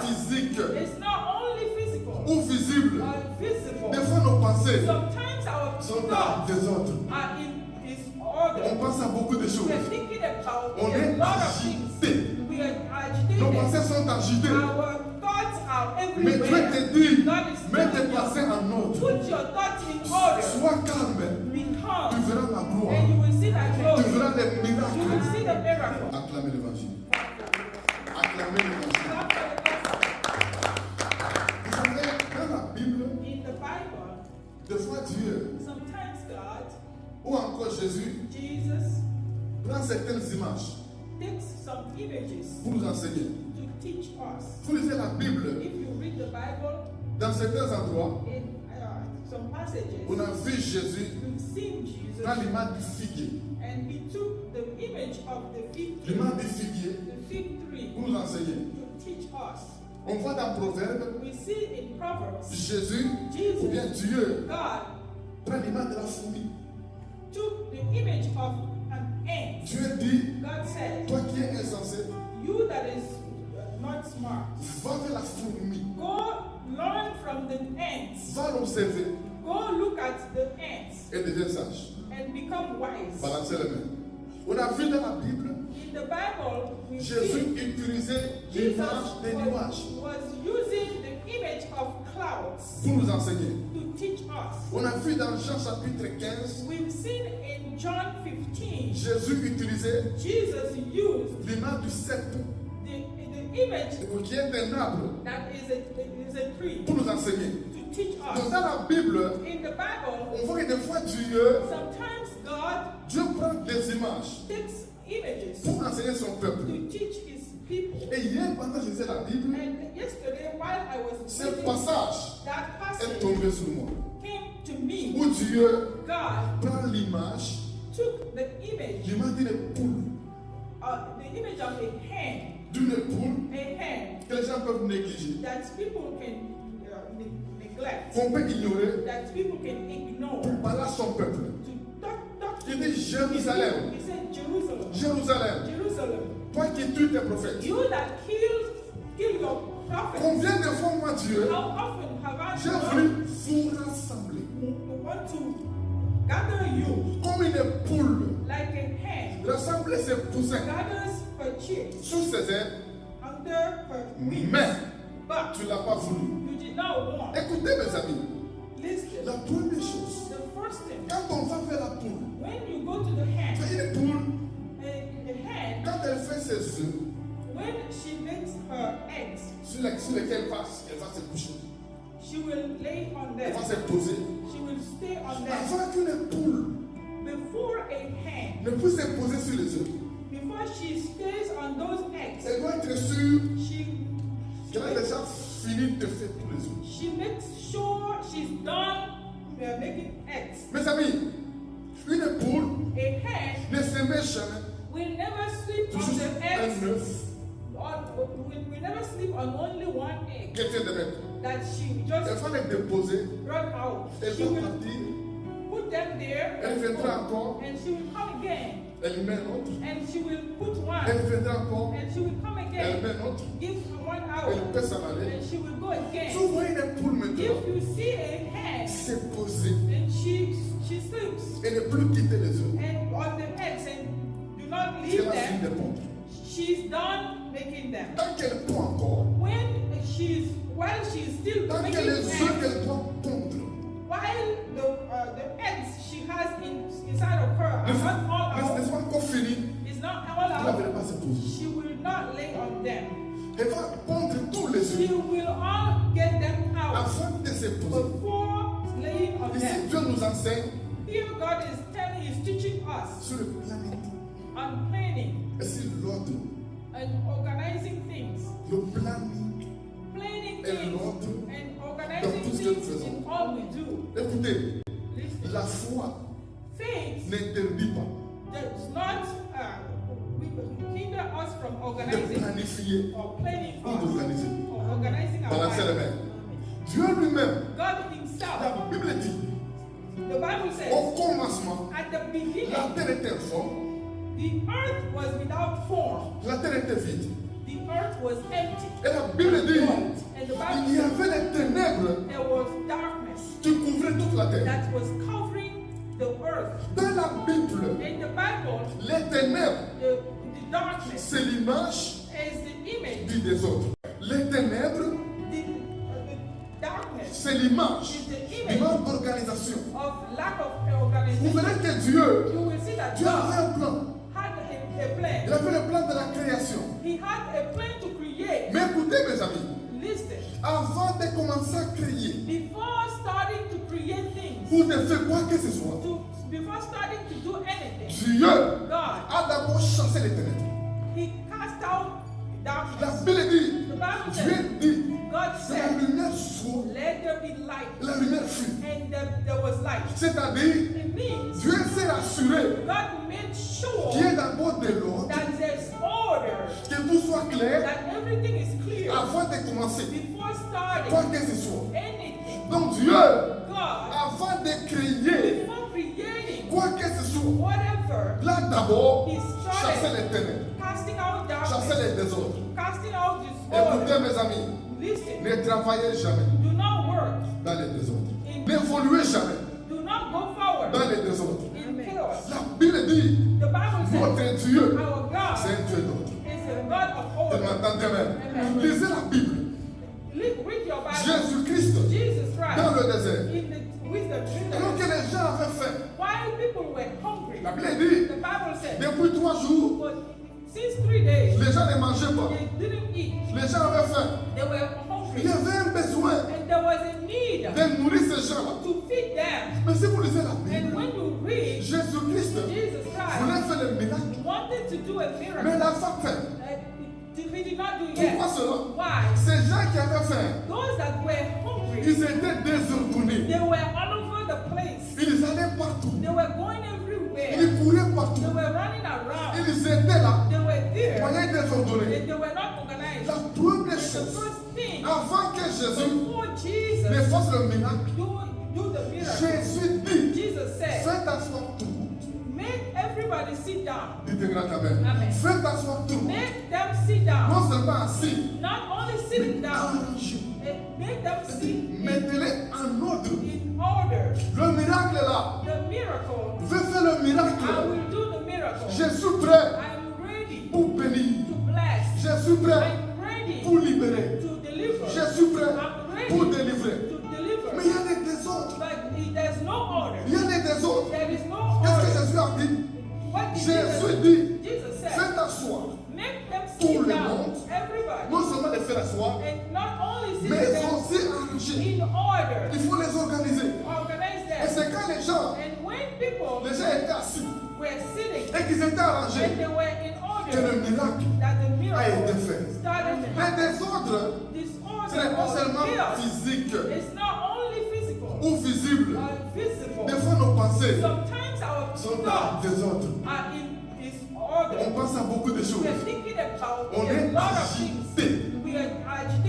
just physique it's not only physical ou visible. or visible. Des fois, nos pensées Sometimes our sont en thoughts désordre. are in On disorder. pense à beaucoup de We choses. are thinking about On a est lot of things. agité. We are Nos agitated. pensées sont agitées. Our thoughts are Mais Dieu everywhere. te dit, God is mets tes telling pensées you, en ordre. put your thoughts in order. Sois calme. Be Tu calm. verras la gloire. And you will see that Tu glory. verras les You will miracles. see the miracle. Acclamez l'évangile. Acclamez l'évangile. Clap for the gospel. Vous savez, dans la Bible, In the Bible, des fois Dieu sometimes God, ou encore Jésus Jesus, prend certaines images takes some images pour nous enseigner. to teach us. Vous lisez la Bible, If you read the Bible, dans certains endroits, in some passages, on a vu Jésus we've seen Jesus, dans l'image du figuier. and he took the image of the fig tree, L'image du figuier the fig tree, pour nous enseigner. to teach us. On voit dans Proverbe, We see in Proverbs, Jésus, ou bien Jesus, Dieu, God prend l'image de la fourmi. took the image of an ant. Dieu dit, God said, toi qui es insensé, you that is not smart, va vers la fourmi. go learn from the ants. Va l'observer Go look at the ants et deviens sage. and become wise. Balancez les mains. On a vu dans la Bible, In the Bible, we Jésus see utilisait Jesus l'image des nuages was using the image of clouds pour nous enseigner. to teach us. On a vu dans Jean chapitre 15, We've seen in John 15, Jésus utilisait Jesus used l'image du cèpe, the image qui est un arbre, that is a tree pour nous enseigner. to teach Donc us. dans la Bible, In the Bible, on voit que des fois Dieu sometimes God prend des images takes images pour enseigner son peuple. to teach his people. Et hier, pendant que je lisais la Bible, And yesterday, while I was ce reading passage that est passage, tombé sur moi. came to me. Où Dieu God prend l'image, took the image d'une poule. of a hen, D'une poule a hen que les gens peuvent négliger, that people can neglect, qu'on peut ignorer that people can ignore. pour parler à son peuple. To talk Il dit Jérusalem, He said, Jerusalem, Jérusalem, Jerusalem, toi qui tues tes prophètes. you that kill your prophets. Combien de fois, moi, Dieu, How often have I j'ai done voulu vous rassembler want to gather you comme une poule, like a hen rassembler ses poussins gathers her chicks sous ses ailes, under her wings, mais but tu ne l'as pas voulu. you did not want. Écoutez, mes amis, Listen, la première chose, the first thing, quand on va vers la poule, when you go to the hen, une poule, the hen, quand elle fait ses œufs, when she makes her eggs, sur lesquels elle va se coucher, she will lay on elle them. va se poser. She will stay on them. Avant qu'une poule Before a hen, ne puisse se poser sur les œufs, before she stays on those eggs, elle doit être sûre she qu'elle a déjà fini de faire tous les œufs. she makes sure she's done making eggs. Mes amis, une poule A hen ne se met jamais will never sleep on juste the un eggs. œuf Will never sleep on only one egg qu'elle vient de mettre. that she Elle just va les déposer, brought out. elle She va will partir, put them there elle viendra encore, and she will come again. elle met l'autre, And she will put one elle viendra encore, and she will come elle again. met l'autre, Give one elle out peut s'en aller. and she will go again. Tu vois une poule maintenant If you see a hen se poser and she sleeps et ne plus quitter les œufs, and on the eggs and do not c'est leave la fine them, de pondre. she's done making them. Tant qu'elle pond encore, While she's still tant making que les œufs eggs, qu'elle doit pondre, while the eggs she has inside of her are not all n'est-ce out, pas encore fini, is not all elle ne out, va pas se poser. she will not lay on them. Elle va pondre tous les She œufs will all get them out avant de se poser. before laying on Ici, them. Dieu nous enseigne Here God is teaching us sur le planning on planning et sur l'ordre. and organizing things. Le planning. Planning Et things l'ordre and dans organizing tout ce que nous things faisons. in all we do. Écoutez, Listen, la foi faith n'interdit pas does not hinder us from de organizing planifier or planning ou d'organiser. or organizing our Balancez les life. mains. Dieu lui-même, God Himself, la Bible dit, the Bible says, au commencement, at the beginning, la terre était informe, the earth was without form, la terre était vide. the earth was empty. Et la Bible dit, And the Bible il y says avait des ténèbres there was darkness qui couvraient toute la terre. that was covering the earth. Dans la Bible, In the Bible, les ténèbres, the darkness c'est l'image is the image. du désordre. Les ténèbres, The darkness c'est l'image is the du image manque d'organisation. of lack of Vous organization. verrez que Dieu, You will see that Dieu avait God un plan. had a Il plan. avait le plan de la création. He had a plan to create. Mais écoutez mes amis, Listen, avant de commencer à créer, before starting to create things, pour ne faire quoi que ce soit, before starting to do anything, Dieu God, a d'abord chassé les ténèbres. He cast out La darkness. Bible dit, The Bible Dieu says, dit, God que la said, lumière soit, let there be light. la lumière fut. And there was light. C'est-à-dire, It means Dieu s'est rassuré God made sure qu'il y ait d'abord de l'ordre, that there's order, que tout soit clair that everything is clear avant de commencer, before quoi starting que ce soit. anything. Donc Dieu, God, avant de créer before creating quoi que ce soit, whatever, là d'abord, He chassait started les ténèbres, casting out chassait darkness, les désordres. casting out Écoutez disorder. mes amis, Listen, ne travaillez jamais do not work, dans les désordres. N'évoluez jamais do not go forward dans les désordres. in chaos. La Bible dit, The Bible says notre Dieu, our c'est God un Dieu d'ordre. is a God of Vous order. m'entendez même? Amen. Lisez la Bible. Read your Bible. Jésus-Christ Jesus dans Christ le désert. with the Alors que wilderness, les gens avaient faim, while people were hungry, la Bible dit, the Bible said, depuis 3 jours, but since 3 days, les gens ne mangeaient pas. they didn't eat. Les gens avaient faim. They were Il y hungry. avait un besoin And there was a need de nourrir ces gens-là. to feed them. Mais si vous lisez la And Bible, when you read, Jésus-Christ Jesus voulait Christ faire le miracle, wanted to do a mais il miracle. n'a pas fait. He did not do Pourquoi yet. cela? Why? Ces gens qui avaient faim, Those that were hungry, ils étaient désordonnés. they were all over the place. Ils allaient partout. They were going everywhere. Ils couraient partout. They were running around. Ils étaient là, They were there. voyaient désordonnés. And they were not organized. La première And the chose, first thing, avant que Jésus before ne Jesus fasse le miracle, do the miracle, Jésus dit, Jesus said, faites asseoir tout. make everybody sit down. Dites un grand amen. Amen. Faites asseoir tout. Make them sit down. Non seulement assis, Not only sitting down, arrangés. make them sit Mettez-les en ordre. in order. Le miracle est là. The miracle, Je fais le I miracle. will do the miracle. Je suis prêt I'm ready pour bénir. to bless. Je suis prêt I'm ready pour libérer. to deliver. Je suis prêt I'm ready pour délivrer. to deliver. Mais il y a des désordres. But there's no order. Il y a des désordres. There is no Qu'est-ce que order. Jésus a dit? What did Jésus Jesus, dit, Jesus said? faites asseoir. Make them Tout sit le down. monde. Everybody. Non seulement les faire asseoir, And not only sit mais them aussi arranger. in order. Il faut les organiser. Organize Et them. c'est quand les gens And when people étaient assis were sitting et qu'ils étaient arrangés and they were in que le order, miracle that the a été miracle fait. started to Les happen. désordres, ce n'est Disorder pas or seulement chaos. physique It's not only physical ou visible. or visible. Des fois, nos pensées Sometimes our sont en thoughts désordre. are in On disorder. pense à beaucoup de We choses. are thinking about On a est lot of things. agité. We are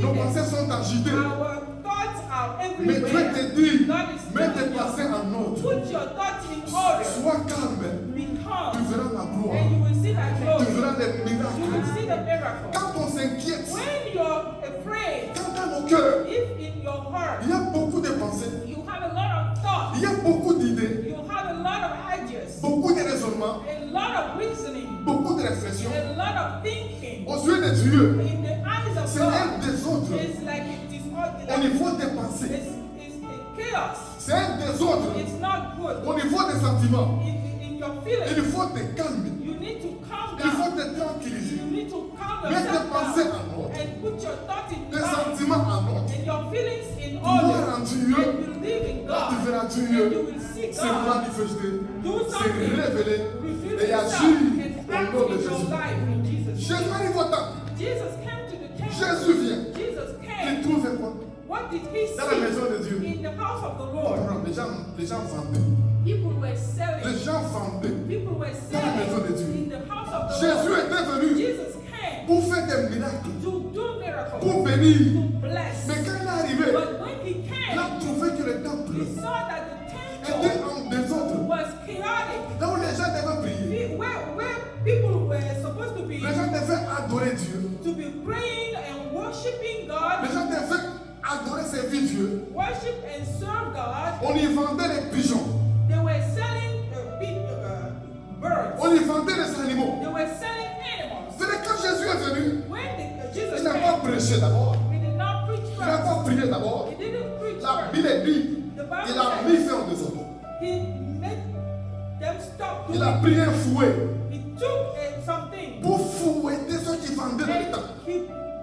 Nos agitated. pensées sont agitées. Our thoughts are Mais Dieu everywhere. te dit, God is mets tes telling you, pensées en ordre. put your thoughts in order. Sois calme. Be Tu calm. verras la gloire. And you will see that Tu glory. verras les You will miracles. see the miracle. Quand on s'inquiète, When you're afraid, quand dans nos cœurs, if in your heart il y a beaucoup de pensées, you have a lot of thoughts, il y a beaucoup d'idées, you have a lot of ideas, beaucoup de raisonnements, a lot of reasoning, beaucoup de réflexions. a lot of thinking. Aux yeux de Dieu, In the eyes of c'est un God, désordre it's like it is au niveau des pensées. it's a chaos. C'est un désordre It's not good. au niveau des sentiments. In your Il feelings, faut te calmer. you need to calm Il faut down. te tranquilliser. You need to calm Mets tes yourself pensées down en ordre. and put your thoughts in Tes line sentiments en ordre. and your feelings in Gloire order. en And Dieu. believe in Tu God. verras And Dieu you will see se God manifester, do se something, révéler reveal et himself agir and au act nom de in your Jésus. life in Jesus' Jésus name. arrive au temple. Jesus came to the temple. Jésus vient. Jesus Il came. trouve quoi? What did he Dans la maison de see Dieu. in the house of the Lord? Les gens vendaient. People were selling. Les gens vendaient. People were Dans la maison de Dieu. selling in the house of the Jésus Lord. était venu Jesus came pour faire des miracles, to do miracles, pour bénir. to bless. Mais quand il est arrivé, But when he il came, a trouvé que le temple he saw that the était temple en désordre. was chaotic. Là où les gens devaient prier, Where people were supposed to Les gens devaient adorer Dieu. praying and worshiping God, Les gens devaient adorer, servir Dieu. worship and serve God. On y vendait les pigeons. They were selling birds. On y vendait les animaux. They were selling animals. C'est quand Jésus est venu, When il Jesus n'a pas came, prêché d'abord. he did not preach Il n'a first. pas prié d'abord. He didn't preach La first. Bible dit, The Bible il a says mis fin au désordre. he made them stop Il a doing. pris un fouet He took something pour fouetter ceux qui vendaient dans le and temple. he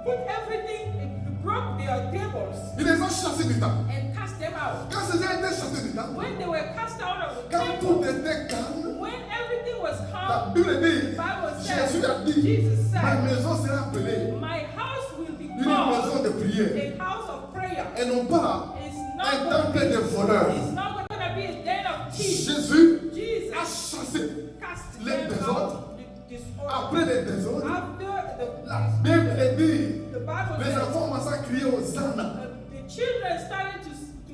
put everything. He broke their tables Il les a chassés du temple. and cast them out. Quand ces gens étaient chassés du temple, When they were cast out of the quand tout temple, était calme, when everything was la calm, Bible dit, Bible Jésus says, a dit, Jesus ma said, maison sera appelée my house will be une called maison de prière a house of prayer. et non pas It's un not going temple de voleurs. It's not going to be a den of thieves. Jésus a Jesus chassé cast les them désordres. out. The disorder. Après les désordres. After La Bible dit, the Bible les says, enfants commencent à crier aux ânes. the children started to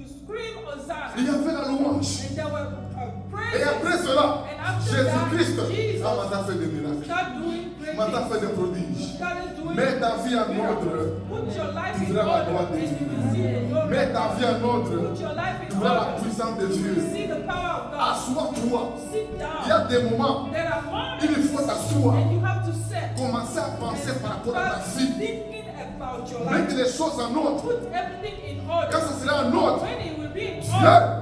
scream Hosanna. Il y avait la louange. And they were Et praying. après cela, And after Jésus-Christ that, Jesus a fait des miracles. started doing great M'a fait things. des prodiges. Started doing Mets ta vie en miracles. ordre. Put your life Tu in verras la order gloire de and you Dieu. will see the glory Mets of ta God. vie en ordre. Put your life Tu in verras la order. puissance de You Dieu. will see the power of God. Assois-toi. Sit Il y a down. des moments, There are moments il faut t'asseoir. and you have to sit. Commencer à penser par rapport à ta Start vie. thinking about your Mettre life. les choses en ordre. Put everything in order. Quand ça sera en ordre, When it will be in Dieu order,